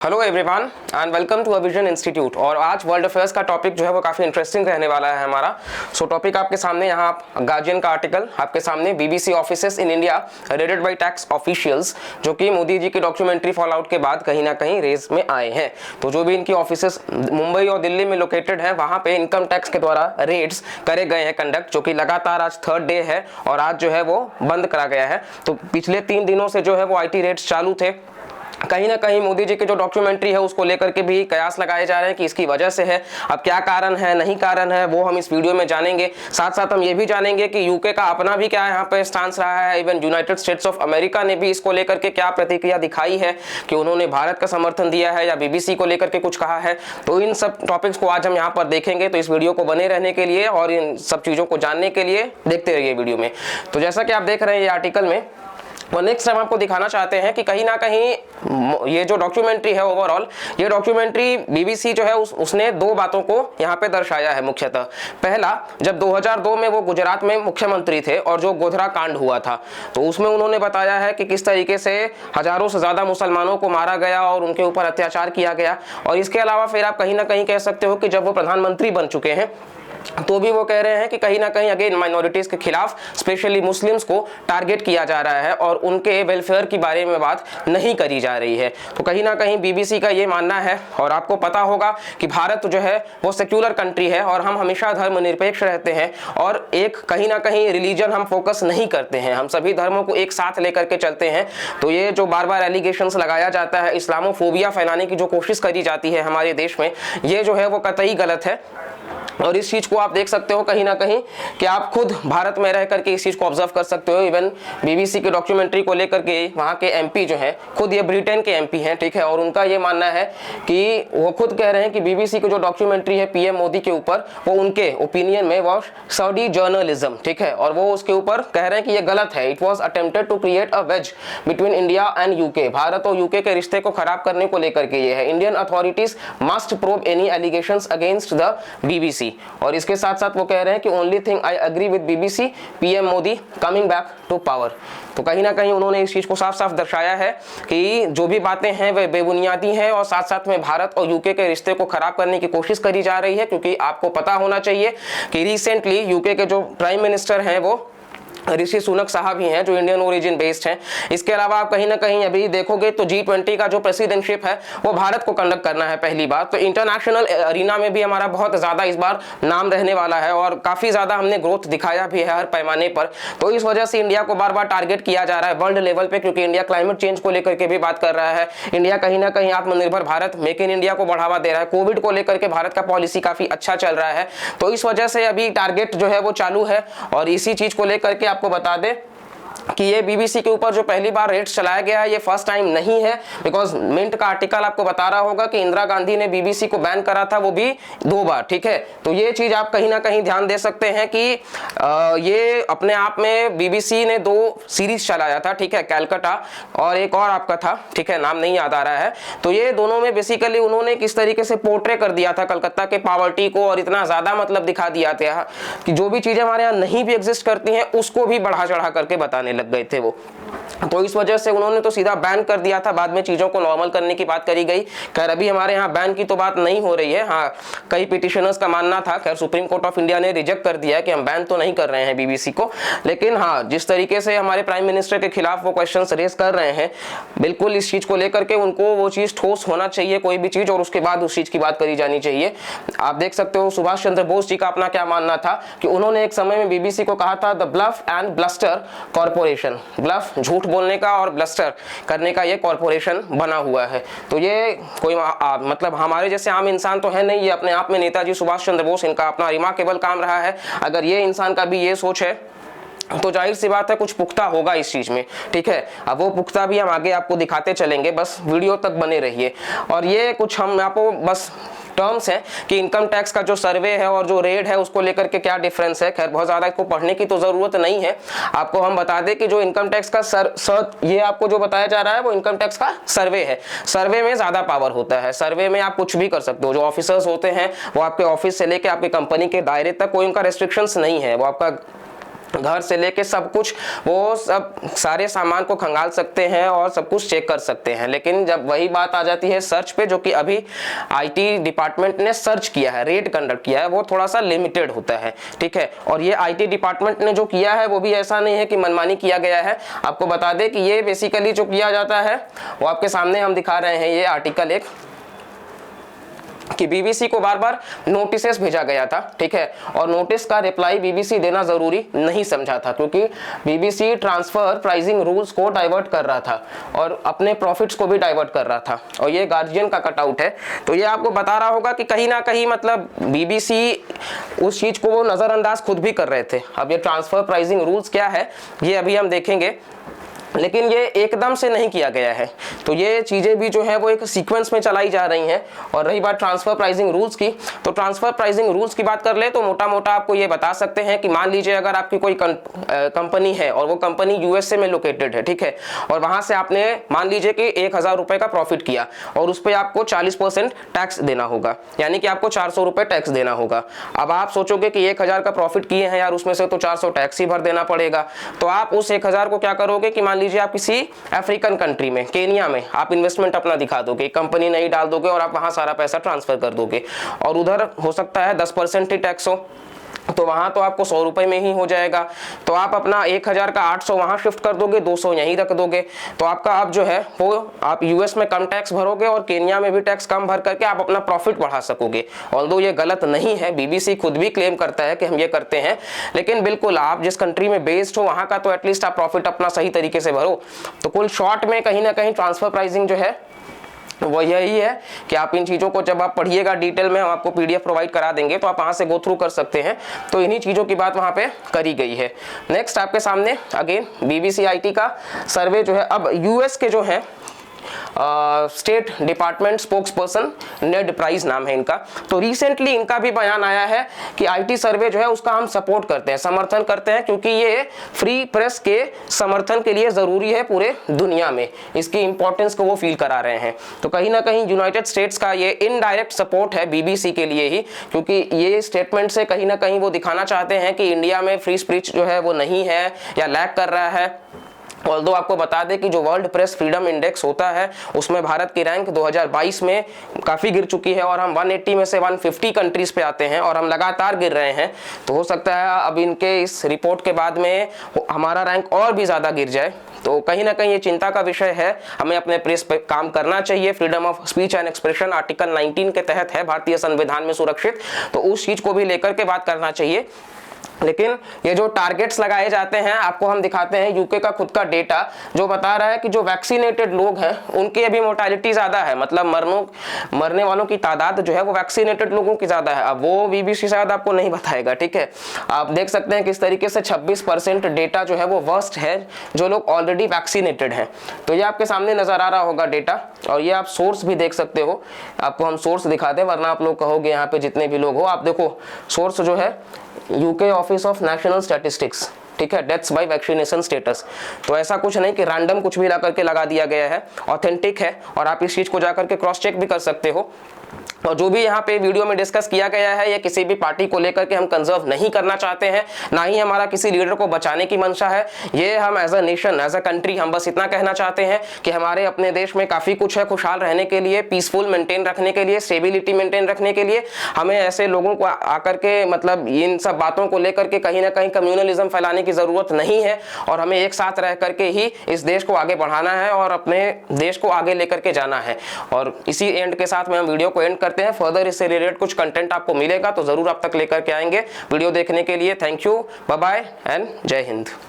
Hello everyone and welcome to vision institute. और आज world affairs का टॉपिक जो है वो काफ़ी इंटरेस्टिंग रहने वाला है हमारा। टॉपिक आपके सामने यहाँ गार्जियन का आर्टिकल आपके सामने, BBC offices in India raided by tax officials, जो कि मोदी जी की डॉक्यूमेंट्री फॉल आउट के बाद कहीं ना कहीं रेस में आए हैं। तो जो भी इनकी ऑफिसेस मुंबई और दिल्ली में लोकेटेड है, वहाँ पे इनकम टैक्स के द्वारा रेड्स करे गए हैं कंडक्ट, जो कि लगातार आज थर्ड डे है और आज जो है वो बंद करा गया है। तो पिछले 3 दिनों से जो है वो IT रेड्स चालू थे। कहीं ना कहीं मोदी जी की जो डॉक्यूमेंट्री है उसको लेकर के भी कयास लगाए जा रहे हैं कि इसकी वजह से है। अब क्या कारण है, नहीं कारण है, वो हम इस वीडियो में जानेंगे। साथ साथ हम ये भी जानेंगे कि यूके का अपना भी क्या यहाँ पे स्टांस रहा है। Even United states of America ने भी इसको लेकर के क्या प्रतिक्रिया दिखाई है, कि उन्होंने भारत का समर्थन दिया है या बीबीसी को लेकर के कुछ कहा है। तो इन सब टॉपिक्स को आज हम यहाँ पर देखेंगे। तो इस वीडियो को बने रहने के लिए और इन सब चीज़ों को जानने के लिए देखते रहिए वीडियो में। तो जैसा कि आप देख रहे हैं ये आर्टिकल में, और नेक्स्ट हम आपको दिखाना चाहते हैं कि कहीं ना कहीं ये जो डॉक्यूमेंट्री है ओवरऑल, ये डॉक्यूमेंट्री बीबीसी जो है उसने 2 बातों को यहाँ पे दर्शाया है मुख्यतः। पहला, जब 2002 में वो गुजरात में मुख्यमंत्री थे और जो गोधरा कांड हुआ था, तो उसमें उन्होंने बताया है कि किस तरीके से हजारों से ज़्यादा मुसलमानों को मारा गया और उनके ऊपर अत्याचार किया गया। और इसके अलावा फिर आप कहीं ना कहीं कह सकते हो कि जब वो प्रधानमंत्री बन चुके हैं तो भी वो कह रहे हैं कि कहीं ना कहीं अगेन माइनॉरिटीज के खिलाफ, स्पेशली मुस्लिम्स को टारगेट किया जा रहा है और उनके वेलफेयर के बारे में बात नहीं करी जा रही है। तो कहीं ना कहीं बीबीसी का ये मानना है। और आपको पता होगा कि भारत जो है वो सेक्युलर कंट्री है और हम हमेशा धर्मनिरपेक्ष रहते हैं और एक कहीं ना कहीं रिलीजन हम फोकस नहीं करते हैं, हम सभी धर्मों को एक साथ लेकर के चलते हैं। तो ये जो बार बार एलिगेशंस लगाया जाता है, इस्लामोफोबिया फैलाने की जो कोशिश करी जाती है हमारे देश में, ये जो है वो कतई गलत है। और इस चीज को आप देख सकते हो कहीं ना कहीं कि आप खुद भारत में रह करके इस चीज को ऑब्जर्व कर सकते हो। इवन बीबीसी की डॉक्यूमेंट्री को लेकर के वहाँ के MP जो हैं, खुद ये ब्रिटेन के MP हैं, ठीक है। और उनका ये मानना है कि वो खुद कह रहे हैं कि बीबीसी की जो डॉक्यूमेंट्री है PM मोदी के ऊपर, वो उनके ओपिनियन में वो सऊदी जर्नलिज्म, ठीक है। और वो उसके ऊपर कह रहे हैं कि ये गलत है। It was attempted to create a wedge between India and UK, Bharat और यूके के रिश्ते को खराब करने को लेकर के ये है। Indian authorities must probe any allegations against the BBC. और इसके साथ साथ वो कह रहे हैं कि only thing I agree with BBC, PM Modi coming back to power. तो कहीं ना कहीं उन्होंने इस चीज को साफ साफ दर्शाया है कि जो भी बातें हैं वे बेबुनियादी हैं और साथ साथ में भारत और यूके के रिश्ते को खराब करने की कोशिश करी जा रही है। क्योंकि आपको पता होना चाहिए कि रिसेंटली यूके के जो प्राइम मिनिस्टर हैं वो ऋषि सुनक साहब ही हैं, जो इंडियन ओरिजिन बेस्ड हैं। इसके अलावा आप कहीं ना कहीं अभी देखोगे तो G20 का जो प्रेसिडेंटशिप है वो भारत को कंडक्ट करना है पहली बार। तो इंटरनेशनल अरीना में भी हमारा बहुत ज़्यादा इस बार नाम रहने वाला है और काफ़ी ज़्यादा हमने ग्रोथ दिखाया भी है हर पैमाने पर। तो इस वजह से इंडिया को बार बार टारगेट किया जा रहा है वर्ल्ड लेवल पे, क्योंकि इंडिया क्लाइमेट चेंज को लेकर के भी बात कर रहा है। इंडिया कहीं ना कहीं आत्मनिर्भर भारत, मेक इन इंडिया को बढ़ावा दे रहा है। कोविड को लेकर के भारत का पॉलिसी काफ़ी अच्छा चल रहा है। तो इस वजह से अभी टारगेट जो है वो चालू है। और इसी चीज़ को लेकर के आपको बता दें कि ये बीबीसी के ऊपर जो पहली बार रेड्स चलाया गया है, ये फर्स्ट टाइम नहीं है। बिकॉज मिंट का आर्टिकल आपको बता रहा होगा कि इंदिरा गांधी ने बीबीसी को बैन करा था, वो भी 2 बार, ठीक है। तो ये चीज आप कहीं ना कहीं ध्यान दे सकते हैं कि ये अपने आप में बीबीसी ने 2 सीरीज चलाया था, ठीक है, कैलकाटा और एक और आपका था, ठीक है, नाम नहीं याद आ रहा है। तो ये दोनों में बेसिकली उन्होंने किस तरीके से पोर्ट्रे कर दिया था कलकत्ता के पॉवर्टी को, और इतना ज्यादा मतलब दिखा दिया था कि जो भी चीजें हमारे यहाँ नहीं भी एग्जिस्ट करती हैं उसको भी बढ़ा चढ़ा करके बताने लग गए थे वो। तो इस वजह से उन्होंने तो सीधा बैन कर दिया था, बाद में चीजों को नॉर्मल करने की बात करी गई। खैर अभी हमारे यहाँ बैन की तो बात नहीं हो रही है। हाँ, कई पिटिशनर्स का मानना था, खैर सुप्रीम कोर्ट ऑफ इंडिया ने रिजेक्ट कर दिया कि हम बैन तो नहीं कर रहे हैं बीबीसी को। लेकिन हाँ, जिस तरीके से हमारे प्राइम मिनिस्टर के खिलाफ वो क्वेश्चंस रेज कर रहे हैं, बिल्कुल इस चीज को लेकर के उनको वो चीज ठोस होना चाहिए कोई भी चीज, और उसके बाद उस चीज की बात करी जानी चाहिए। आप देख सकते हो सुभाष चंद्र बोस जी का अपना क्या मानना था कि उन्होंने एक समय में बीबीसी को कहा था the bluff and bluster corporation. Bluff झूठ बोलने का और ब्लस्टर करने का ये कॉर्पोरेशन बना हुआ है। तो ये कोई मतलब हमारे जैसे आम इंसान तो है नहीं, ये अपने आप में नेताजी सुभाष चंद्र बोस, इनका अपना रिमार्केबल काम रहा है। अगर ये इंसान का भी ये सोच है तो जाहिर सी बात है कुछ पुख्ता होगा इस चीज में, ठीक है। अब वो पुख्ता भी हम आगे आपको दिखाते चलेंगे, बस वीडियो तक बने रहिए। और ये कुछ हम आपको बस टर्म्स हैं कि इनकम टैक्स का जो सर्वे है और जो रेड है उसको लेकर के क्या डिफरेंस है। खैर बहुत ज़्यादा इसको पढ़ने की तो ज़रूरत नहीं है। आपको हम बता दें कि जो इनकम टैक्स का ये आपको जो बताया जा रहा है वो इनकम टैक्स का सर्वे है। सर्वे में ज़्यादा पावर होता है, सर्वे में आप कुछ भी कर सकते हो। जो ऑफिसर्स होते हैं वो आपके ऑफिस से लेकर आपकी कंपनी के दायरे तक कोई उनका रेस्ट्रिक्शंस नहीं है, वो आपका घर से लेके सब कुछ, वो सब सारे सामान को खंगाल सकते हैं और सब कुछ चेक कर सकते हैं। लेकिन जब वही बात आ जाती है सर्च पे, जो कि अभी आईटी डिपार्टमेंट ने सर्च किया है, रेड कंडक्ट किया है, वो थोड़ा सा लिमिटेड होता है, ठीक है। और ये आईटी डिपार्टमेंट ने जो किया है वो भी ऐसा नहीं है कि मनमानी किया गया है। आपको बता दें कि ये बेसिकली जो किया जाता है वो आपके सामने हम दिखा रहे हैं, ये आर्टिकल एक, कि बीबीसी को बार बार नोटिसेस भेजा गया था, ठीक है, और नोटिस का रिप्लाई बीबीसी देना जरूरी नहीं समझा था, क्योंकि बीबीसी ट्रांसफर प्राइसिंग रूल्स को डाइवर्ट कर रहा था और अपने प्रॉफिट्स को भी डाइवर्ट कर रहा था। और ये गार्जियन का कटआउट है। तो ये आपको बता रहा होगा कि कहीं ना कहीं मतलब बीबीसी उस चीज को वो नजरअंदाज खुद भी कर रहे थे। अब ये ट्रांसफर प्राइसिंग रूल्स क्या है ये अभी हम देखेंगे, लेकिन ये एकदम से नहीं किया गया है। तो ये चीज़ें भी जो है वो एक सीक्वेंस में चलाई जा रही हैं। और रही बात ट्रांसफर प्राइसिंग रूल्स की, तो ट्रांसफर प्राइसिंग रूल्स की बात कर ले तो मोटा मोटा आपको ये बता सकते हैं कि मान लीजिए अगर आपकी कोई कंपनी है और वो कंपनी यूएसए में लोकेटेड है, ठीक है, और वहां से आपने मान लीजिए कि 1000 रुपए का प्रॉफिट किया और उस पर आपको 40% टैक्स देना होगा, यानी कि आपको 400 रुपए टैक्स देना होगा। अब आप सोचोगे कि 1000 का प्रॉफिट किए हैं यार, उसमें से तो 400 टैक्स ही भर देना पड़ेगा। तो आप उस 1000 को क्या करोगे कि मान लीजिए आप किसी अफ्रीकन कंट्री में, केनिया में आप इन्वेस्टमेंट अपना दिखा दोगे, कंपनी नहीं डाल दोगे और आप वहां सारा पैसा ट्रांसफर कर दोगे, और उधर हो सकता है 10% ही टैक्स हो, तो वहां तो आपको 100 रुपए में ही हो जाएगा। तो आप अपना 1000 का 800 वहां शिफ्ट कर दोगे, 200 यहीं रख दोगे। तो आपका अब जो है वो आप यूएस में कम टैक्स भरोगे और केनिया में भी टैक्स कम भर करके आप अपना प्रॉफिट बढ़ा सकोगे। ऑल्दो ये गलत नहीं है, बीबीसी खुद भी क्लेम करता है कि हम ये करते हैं, लेकिन बिल्कुल आप जिस कंट्री में बेस्ड हो वहां का तो एटलीस्ट आप प्रॉफिट अपना सही तरीके से भरो। तो कुल शॉर्ट में कहीं ना कहीं ट्रांसफर प्राइसिंग जो है वो यही है कि आप इन चीज़ों को जब आप पढ़िएगा डिटेल में, हम आपको पीडीएफ प्रोवाइड करा देंगे तो आप वहाँ से गो थ्रू कर सकते हैं। तो इन्हीं चीज़ों की बात वहाँ पे करी गई है। नेक्स्ट आपके सामने अगेन बीबीसी आईटी का सर्वे जो है, अब यूएस के जो है स्टेट डिपार्टमेंट स्पोक्स पर्सन नेड प्राइस नाम है इनका, तो रिसेंटली इनका भी बयान आया है कि आईटी सर्वे जो है उसका हम सपोर्ट करते हैं, समर्थन करते हैं, क्योंकि ये फ्री प्रेस के समर्थन के लिए जरूरी है पूरे दुनिया में, इसकी इंपॉर्टेंस को वो फील करा रहे हैं। तो कहीं ना कहीं यूनाइटेड स्टेट्स का ये इनडायरेक्ट सपोर्ट है बीबीसी के लिए ही, क्योंकि ये स्टेटमेंट से कहीं ना कहीं वो दिखाना चाहते हैं कि इंडिया में फ्री स्पीच जो है वो नहीं है या लैग कर रहा है। ऑल्दो आपको बता दें कि जो वर्ल्ड प्रेस फ्रीडम इंडेक्स होता है उसमें भारत की रैंक 2022 में काफ़ी गिर चुकी है और हम 180 में से 150 कंट्रीज पे आते हैं और हम लगातार गिर रहे हैं। तो हो सकता है अब इनके इस रिपोर्ट के बाद में हमारा रैंक और भी ज़्यादा गिर जाए। तो कहीं ना कहीं ये चिंता का विषय है, हमें अपने प्रेस पे काम करना चाहिए। Freedom of speech and expression article 19 के तहत है भारतीय संविधान में सुरक्षित, तो उस चीज़ को भी लेकर के बात करना चाहिए। लेकिन ये जो टारगेट्स लगाए जाते हैं, आपको हम दिखाते हैं यूके का खुद का डेटा जो बता रहा है कि जो वैक्सीनेटेड लोग हैं उनकी अभी मोर्टेलिटी ज़्यादा है, मतलब मरने वालों की तादाद जो है वो वैक्सीनेटेड लोगों की ज़्यादा है। अब वो बीबीसी शायद आपको नहीं बताएगा, ठीक है। आप देख सकते हैं किस तरीके से 26% डेटा जो है वो वर्स्ट है जो लोग ऑलरेडी वैक्सीनेटेड हैं। तो ये आपके सामने नज़र आ रहा होगा डेटा, और ये आप सोर्स भी देख सकते हो। आपको हम सोर्स दिखा दें, वरना आप लोग कहोगे यहाँ पे जितने भी लोग हो। आप देखो सोर्स जो है UK office of national statistics, ठीक है, डेथ्स बाय वैक्सीनेशन स्टेटस। तो ऐसा कुछ नहीं कि रैंडम कुछ भी ला करके लगा दिया गया है, ऑथेंटिक है और आप इस चीज को जाकर के क्रॉस चेक भी कर सकते हो। और जो भी यहाँ पे वीडियो में डिस्कस किया गया है, ये किसी भी पार्टी को लेकर के हम कंजर्व नहीं करना चाहते हैं, ना ही हमारा किसी लीडर को बचाने की मंशा है। ये हम as a nation, as a country, हम बस इतना कहना चाहते हैं कि हमारे अपने देश में काफ़ी कुछ है खुशहाल रहने के लिए, पीसफुल मेंटेन रखने के लिए, स्टेबिलिटी मेंटेन रखने के लिए। हमें ऐसे लोगों को आकर के मतलब इन सब बातों को लेकर के कहीं ना कहीं कम्युनलिज्म फैलाने की ज़रूरत नहीं है, और हमें एक साथ रह करके ही इस देश को आगे बढ़ाना है और अपने देश को आगे लेकर के जाना है। और इसी एंड के साथ में हम वीडियो को एंड करते हैं। फर्दर इससे रिलेटेड कुछ कंटेंट आपको मिलेगा तो जरूर आप तक लेकर के आएंगे। वीडियो देखने के लिए thank you, bye bye and Jai Hind.